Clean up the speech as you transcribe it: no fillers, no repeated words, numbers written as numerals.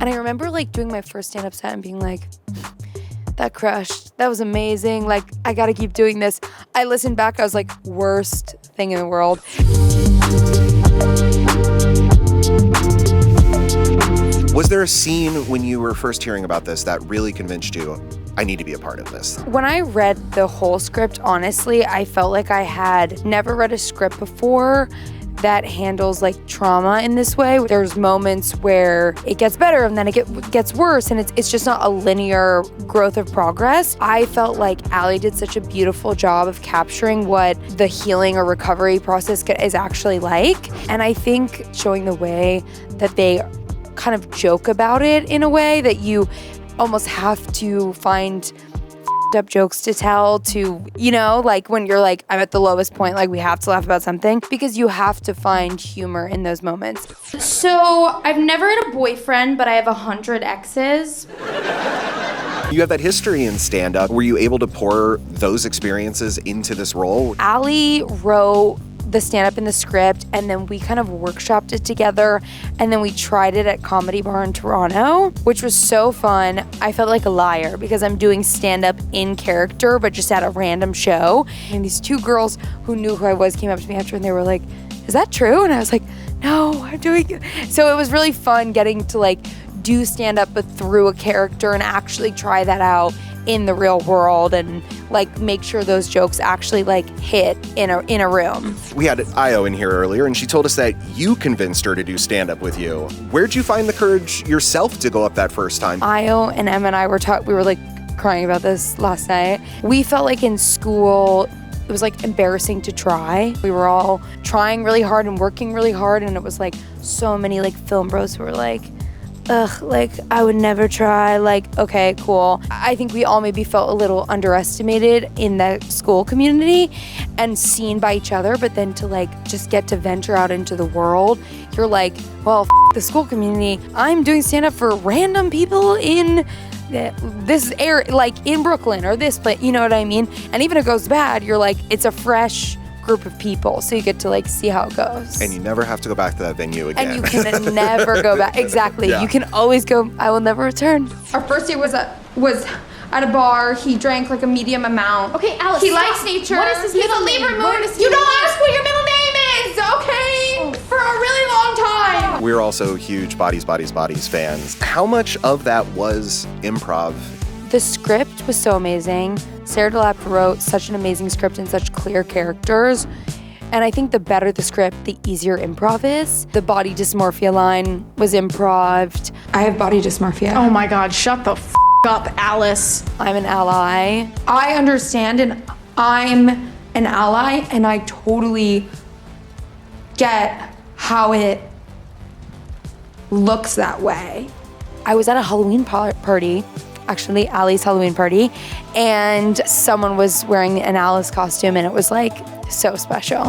And I remember like doing my first stand-up set and being like, that crushed. That was amazing. Like, I gotta keep doing this. I listened back, I was like, worst thing in the world. Was there a scene when you were first hearing about this that really convinced you, I need to be a part of this? When I read the whole script, honestly, I felt like I had never read a script before that handles like trauma in this way. There's moments where it gets better and then it gets worse, and it's just not a linear growth of progress. I felt like Ali did such a beautiful job of capturing what the healing or recovery process is actually like. And I think showing the way that they kind of joke about it in a way that you almost have to find up jokes to tell to, you know, like when you're like, I'm at the lowest point, like we have to laugh about something, because you have to find humor in those moments. So I've never had a boyfriend, but I have 100 exes. You have that history in stand-up. Were you able to pour those experiences into this role? Ali wrote the stand-up in the script, and then we kind of workshopped it together, and then we tried it at Comedy Bar in Toronto, which was so fun. I felt like a liar because I'm doing stand-up in character, but just at a random show. And these two girls who knew who I was came up to me after, and they were like, is that true? And I was like, no, I'm doing it. So it was really fun getting to like do stand-up but through a character and actually try that out in the real world and like make sure those jokes actually like hit in a room. We had Io in here earlier, and she told us that you convinced her to do stand-up with you. Where'd you find the courage yourself to go up that first time? Io and Em and I we were like crying about this last night. We felt like in school it was like embarrassing to try. We were all trying really hard and working really hard, and it was like so many like film bros who were like, ugh, like, I would never try, like, okay, cool. I think we all maybe felt a little underestimated in the school community and seen by each other, but then to like just get to venture out into the world, you're like, well, the school community, I'm doing stand-up for random people in this area, like in Brooklyn or this place, you know what I mean? And even if it goes bad, you're like, it's a fresh group of people, so you get to like see how it goes. And you never have to go back to that venue again. And you can never go back. Exactly. Yeah. You can always go, I will never return. Our first date was at a bar. He drank like a medium amount. Okay, Alice, He stop. likes nature. What is his He's middle a name? Libra What moon. is his You middle don't name? ask what your middle name is, okay? For a really long time. We're also huge Bodies, Bodies, Bodies fans. How much of that was improv? The script was so amazing. Sarah DeLapp wrote such an amazing script and such clear characters. And I think the better the script, the easier improv is. The body dysmorphia line was improv'd. I have body dysmorphia. Oh my God, shut the f up, Alice. I'm an ally. I understand, and I'm an ally, and I totally get how it looks that way. I was at a Halloween party, actually Ali's Halloween party, and someone was wearing an Alice costume, and it was like so special.